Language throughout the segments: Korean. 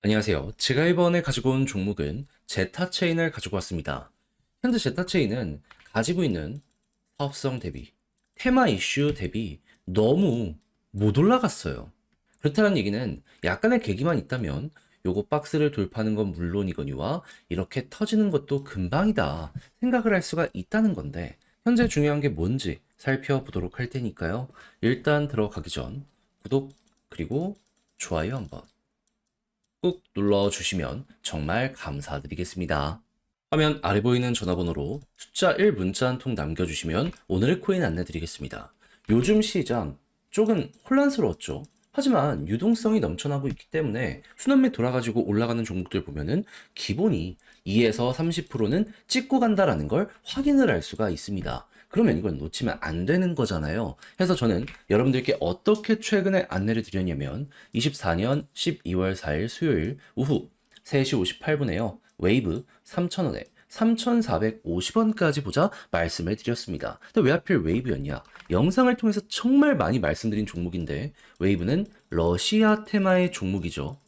안녕하세요. 제가 이번에 가지고 온 종목은 제타체인을 가지고 왔습니다. 현재 제타체인은 가지고 있는 사업성 대비, 테마 이슈 대비 너무 못 올라갔어요. 그렇다는 얘기는 약간의 계기만 있다면 요거 박스를 돌파하는 건 물론이거니와 이렇게 터지는 것도 금방이다 생각을 할 수가 있다는 건데 현재 중요한 게 뭔지 살펴보도록 할 테니까요. 일단 들어가기 전 구독 그리고 좋아요 한번 꾹 눌러주시면 정말 감사드리겠습니다. 화면 아래 보이는 전화번호로 숫자 1 문자 한 통 남겨주시면 오늘의 코인 안내드리겠습니다. 요즘 시장 조금 혼란스러웠죠. 하지만 유동성이 넘쳐나고 있기 때문에 순환매 돌아가지고 올라가는 종목들 보면은 기본이 2에서 30%는 찍고 간다라는 걸 확인을 할 수가 있습니다. 그러면 이건 놓치면 안 되는 거잖아요. 그래서 저는 여러분들께 어떻게 최근에 안내를 드렸냐면 24년 12월 4일 수요일 오후 3시 58분에요. 웨이브 3,000원에 3,450원까지 보자 말씀을 드렸습니다. 근데 왜 하필 웨이브였냐? 영상을 통해서 정말 많이 말씀드린 종목인데 웨이브는 러시아 테마의 종목이죠.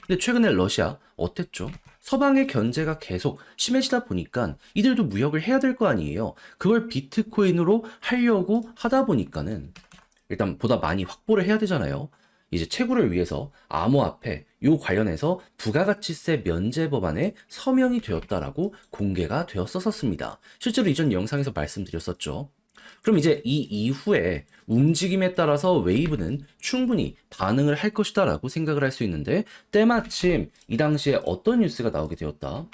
근데 최근에 러시아 어땠죠? 서방의 견제가 계속 심해지다 보니까 이들도 무역을 해야 될 거 아니에요. 그걸 비트코인으로 하려고 하다 보니까는 일단 보다 많이 확보를 해야 되잖아요. 이제 채굴을 위해서 암호화폐 요 관련해서 부가가치세 면제 법안에 서명이 되었다라고 공개가 되었었습니다. 실제로 이전 영상에서 말씀드렸었죠. 그럼 이제 이 이후에 움직임에 따라서 웨이브는 충분히 반응을 할 것이다라고 생각을 할 수 있는데 때마침 이 당시에 어떤 뉴스가 나오게 되었다.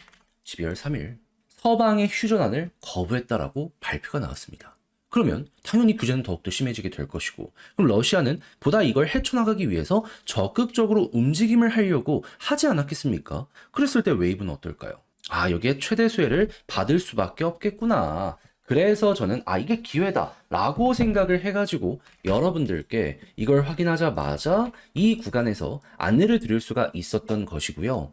12월 3일 서방의 휴전안을 거부했다라고 발표가 나왔습니다. 그러면 당연히 규제는 더욱더 심해지게 될 것이고 그럼 러시아는 보다 이걸 헤쳐나가기 위해서 적극적으로 움직임을 하려고 하지 않았겠습니까? 그랬을 때 웨이브는 어떨까요? 아, 여기에 최대 수혜를 받을 수밖에 없겠구나. 그래서 저는 이게 기회다 라고 생각을 해가지고 여러분들께 이걸 확인하자마자 이 구간에서 안내를 드릴 수가 있었던 것이고요.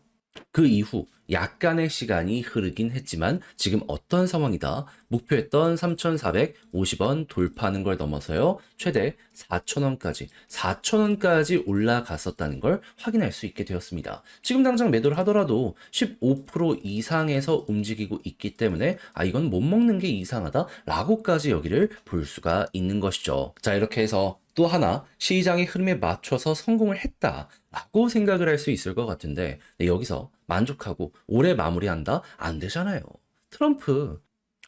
그 이후 약간의 시간이 흐르긴 했지만 지금 어떤 상황이다. 목표했던 3,450원 돌파하는 걸 넘어서요. 최대 4,000원까지 올라갔었다는 걸 확인할 수 있게 되었습니다. 지금 당장 매도를 하더라도 15% 이상에서 움직이고 있기 때문에 이건 못 먹는 게 이상하다라고까지 여기를 볼 수가 있는 것이죠. 자, 이렇게 해서 또 하나 시장의 흐름에 맞춰서 성공을 했다라고 생각을 할 수 있을 것 같은데 여기서 만족하고 올해 마무리한다? 안 되잖아요. 트럼프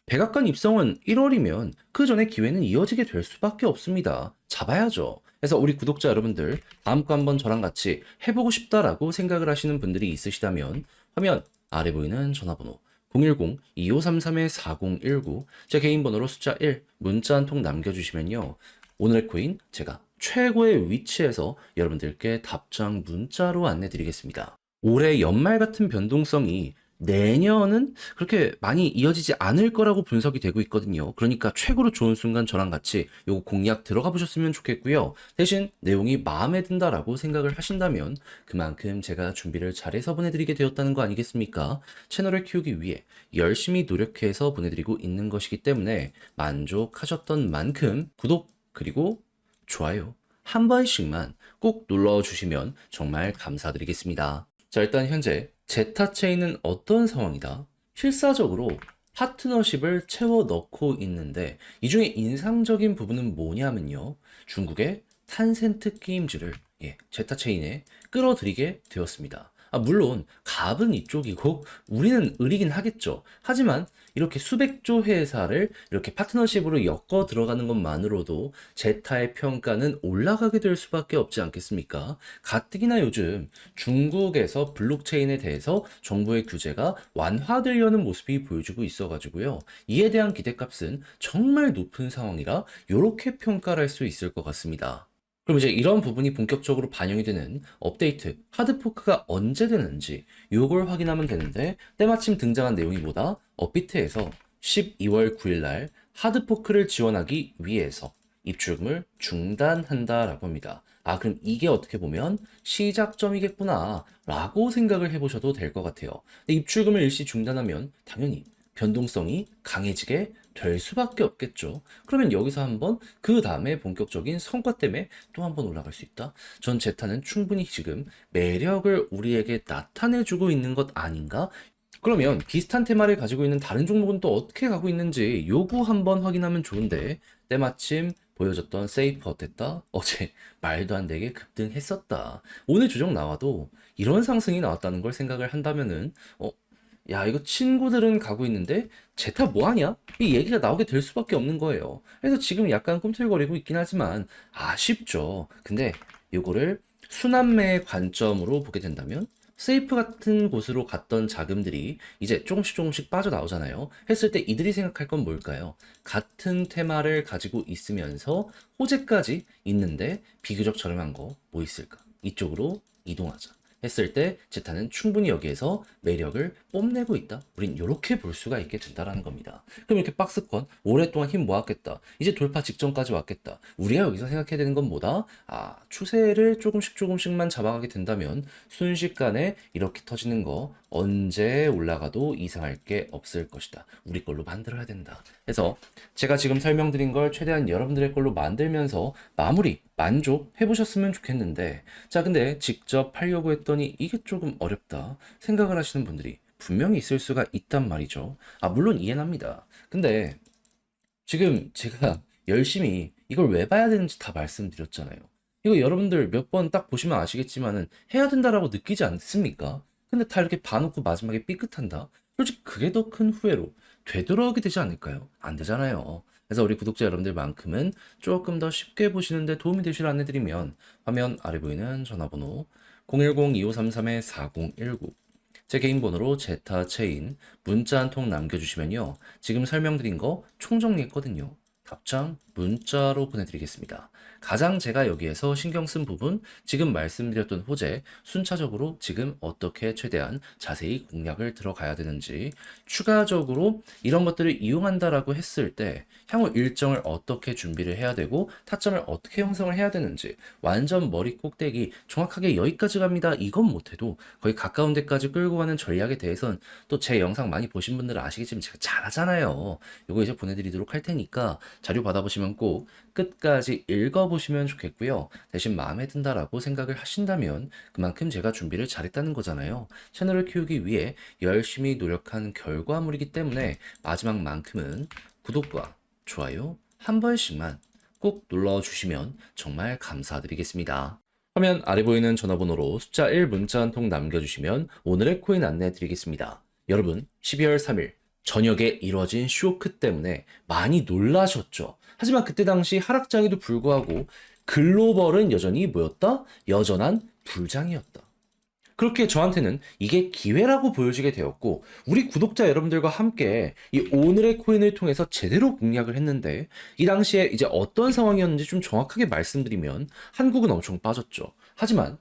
백악관 입성은 1월이면 그 전에 기회는 이어지게 될 수밖에 없습니다. 잡아야죠. 그래서 우리 구독자 여러분들 다음 거 한번 저랑 같이 해보고 싶다라고 생각을 하시는 분들이 있으시다면 화면 아래 보이는 전화번호 010-2533-4019 제 개인 번호로 숫자 1 문자 한 통 남겨주시면요. 오늘의 코인 제가 최고의 위치에서 여러분들께 답장 문자로 안내드리겠습니다. 올해 연말 같은 변동성이 내년은 그렇게 많이 이어지지 않을 거라고 분석이 되고 있거든요. 그러니까 최고로 좋은 순간 저랑 같이 요거 공략 들어가 보셨으면 좋겠고요. 대신 내용이 마음에 든다라고 생각을 하신다면 그만큼 제가 준비를 잘해서 보내드리게 되었다는 거 아니겠습니까? 채널을 키우기 위해 열심히 노력해서 보내드리고 있는 것이기 때문에 만족하셨던 만큼 구독 그리고 좋아요 한 번씩만 꼭 눌러주시면 정말 감사드리겠습니다. 자, 일단 현재 제타체인은 어떤 상황이다? 필사적으로 파트너십을 채워 넣고 있는데 이 중에 인상적인 부분은 뭐냐면요. 중국의 탄센트 게임즈를 제타체인에 끌어들이게 되었습니다. 물론 갑은 이쪽이고 우리는 을이긴 하겠죠. 하지만 이렇게 수백조 회사를 이렇게 파트너십으로 엮어 들어가는 것만으로도 제타의 평가는 올라가게 될 수밖에 없지 않겠습니까? 가뜩이나 요즘 중국에서 블록체인에 대해서 정부의 규제가 완화되려는 모습이 보여주고 있어가지고요. 이에 대한 기대값은 정말 높은 상황이라 이렇게 평가를 할 수 있을 것 같습니다. 그럼 이제 이런 부분이 본격적으로 반영이 되는 업데이트, 하드포크가 언제 되는지 요걸 확인하면 되는데 때마침 등장한 내용이 뭐다? 업비트에서 12월 9일 날 하드포크를 지원하기 위해서 입출금을 중단한다라고 합니다. 그럼 이게 어떻게 보면 시작점이겠구나 라고 생각을 해보셔도 될 것 같아요. 근데 입출금을 일시 중단하면 당연히 변동성이 강해지게 될 수밖에 없겠죠. 그러면 여기서 한번 그 다음에 본격적인 성과 때문에 또 한번 올라갈 수 있다. 전 제타는 충분히 지금 매력을 우리에게 나타내주고 있는 것 아닌가? 그러면 비슷한 테마를 가지고 있는 다른 종목은 또 어떻게 가고 있는지 요거 한번 확인하면 좋은데, 때마침 보여줬던 세이프 어땠다? 어제 말도 안 되게 급등했었다. 오늘 조정 나와도 이런 상승이 나왔다는 걸 생각을 한다면은 야, 이거 친구들은 가고 있는데 제타 뭐 하냐? 이 얘기가 나오게 될 수밖에 없는 거예요. 그래서 지금 약간 꿈틀거리고 있긴 하지만 아쉽죠. 근데 요거를 순환매의 관점으로 보게 된다면 세이프 같은 곳으로 갔던 자금들이 이제 조금씩 빠져나오잖아요. 했을 때 이들이 생각할 건 뭘까요? 같은 테마를 가지고 있으면서 호재까지 있는데 비교적 저렴한 거 뭐 있을까? 이쪽으로 이동하자. 했을 때 제타는 충분히 여기에서 매력을 뽐내고 있다. 우린 이렇게 볼 수가 있게 된다라는 겁니다. 그럼 이렇게 박스권 오랫동안 힘 모았겠다. 이제 돌파 직전까지 왔겠다. 우리가 여기서 생각해야 되는 건 뭐다? 추세를 조금씩만 잡아가게 된다면 순식간에 이렇게 터지는 거 언제 올라가도 이상할 게 없을 것이다. 우리 걸로 만들어야 된다. 그래서 제가 지금 설명드린 걸 최대한 여러분들의 걸로 만들면서 마무리, 만족해 보셨으면 좋겠는데, 자, 근데 직접 하려고 했더니 이게 조금 어렵다 생각을 하시는 분들이 분명히 있을 수가 있단 말이죠. 물론 이해는 합니다. 근데 지금 제가 열심히 이걸 왜 봐야 되는지 다 말씀드렸잖아요. 이거 여러분들 몇 번 딱 보시면 아시겠지만은 해야 된다라고 느끼지 않습니까? 근데 다 이렇게 봐놓고 마지막에 삐끗한다? 솔직히 그게 더 큰 후회로 되돌아오게 되지 않을까요? 안 되잖아요. 그래서 우리 구독자 여러분들만큼은 조금 더 쉽게 보시는데 도움이 되실 안내드리면 화면 아래 보이는 전화번호 010-2533-4019 제 개인 번호로 제타체인 문자 한 통 남겨주시면요. 지금 설명드린 거 총정리했거든요. 답장 문자로 보내드리겠습니다. 가장 제가 여기에서 신경 쓴 부분, 지금 말씀드렸던 호재, 순차적으로 지금 어떻게 최대한 자세히 공략을 들어가야 되는지, 추가적으로 이런 것들을 이용한다라고 했을 때 향후 일정을 어떻게 준비를 해야 되고 타점을 어떻게 형성을 해야 되는지, 완전 머리 꼭대기 정확하게 여기까지 갑니다. 이건 못해도 거의 가까운 데까지 끌고 가는 전략에 대해선 또 제 영상 많이 보신 분들은 아시겠지만 제가 잘하잖아요. 이거 이제 보내드리도록 할 테니까 자료 받아보시면 꼭 끝까지 읽어보시면 좋겠고요. 대신 마음에 든다라고 생각을 하신다면 그만큼 제가 준비를 잘했다는 거잖아요. 채널을 키우기 위해 열심히 노력한 결과물이기 때문에 마지막만큼은 구독과 좋아요 한 번씩만 꼭 눌러주시면 정말 감사드리겠습니다. 화면 아래 보이는 전화번호로 숫자 1 문자 한 통 남겨주시면 오늘의 코인 안내 드리겠습니다. 여러분, 12월 3일 저녁에 이뤄진 쇼크 때문에 많이 놀라셨죠? 하지만 그때 당시 하락장에도 불구하고 글로벌은 여전히 뭐였다? 여전한 불장이었다. 그렇게 저한테는 이게 기회라고 보여지게 되었고, 우리 구독자 여러분들과 함께 이 오늘의 코인을 통해서 제대로 공략을 했는데, 이 당시에 이제 어떤 상황이었는지 좀 정확하게 말씀드리면 한국은 엄청 빠졌죠. 하지만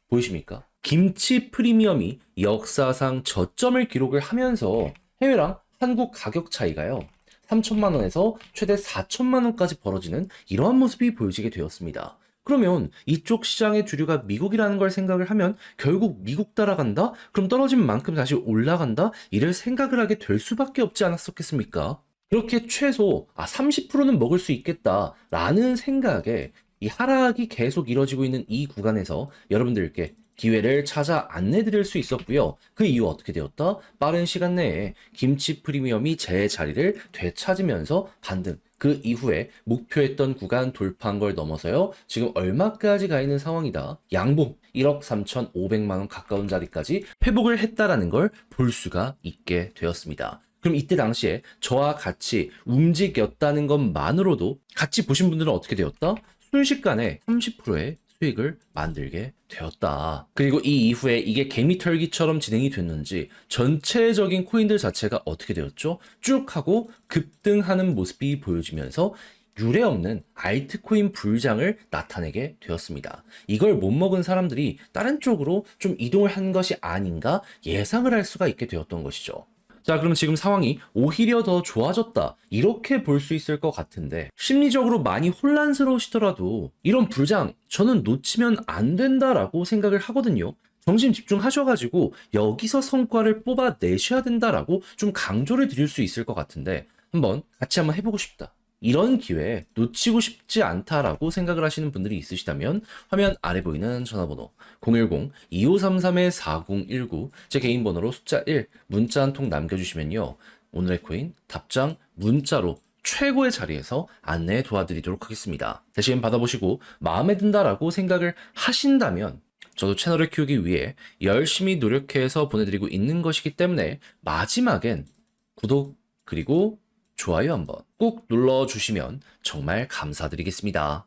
보이십니까? 김치 프리미엄이 역사상 저점을 기록을 하면서 해외랑 한국 가격 차이가요. 3천만 원에서 최대 4천만 원까지 벌어지는 이러한 모습이 보여지게 되었습니다. 그러면 이쪽 시장의 주류가 미국이라는 걸 생각을 하면 결국 미국 따라간다? 그럼 떨어진 만큼 다시 올라간다? 이를 생각을 하게 될 수밖에 없지 않았었겠습니까? 그렇게 최소 30%는 먹을 수 있겠다라는 생각에 이 하락이 계속 이뤄지고 있는 이 구간에서 여러분들께 기회를 찾아 안내드릴 수 있었고요. 그 이후 어떻게 되었다? 빠른 시간 내에 김치 프리미엄이 제 자리를 되찾으면서 반등. 그 이후에 목표했던 구간 돌파한 걸 넘어서요. 지금 얼마까지 가 있는 상황이다. 양봉 1억 3,500만 원 가까운 자리까지 회복을 했다라는 걸 볼 수가 있게 되었습니다. 그럼 이때 당시에 저와 같이 움직였다는 것만으로도 같이 보신 분들은 어떻게 되었다? 순식간에 30%의 수익을 만들게 되었다. 그리고 이 이후에 이게 개미털기처럼 진행이 됐는지 전체적인 코인들 자체가 어떻게 되었죠? 쭉 하고 급등하는 모습이 보여지면서 유례없는 알트코인 불장을 나타내게 되었습니다. 이걸 못 먹은 사람들이 다른 쪽으로 좀 이동을 한 것이 아닌가 예상을 할 수가 있게 되었던 것이죠. 자, 그럼 지금 상황이 오히려 더 좋아졌다. 이렇게 볼 수 있을 것 같은데, 심리적으로 많이 혼란스러우시더라도 이런 불장 저는 놓치면 안 된다라고 생각을 하거든요. 정신 집중하셔가지고 여기서 성과를 뽑아내셔야 된다라고 좀 강조를 드릴 수 있을 것 같은데 같이 한번 해보고 싶다. 이런 기회 놓치고 싶지 않다라고 생각을 하시는 분들이 있으시다면 화면 아래 보이는 전화번호 010-2533-4019 제 개인 번호로 숫자 1 문자 한 통 남겨주시면요. 오늘의 코인 답장 문자로 최고의 자리에서 안내 도와드리도록 하겠습니다. 대신 받아보시고 마음에 든다라고 생각을 하신다면 저도 채널을 키우기 위해 열심히 노력해서 보내드리고 있는 것이기 때문에 마지막엔 구독 그리고 좋아요 한번 꼭 눌러주시면 정말 감사드리겠습니다.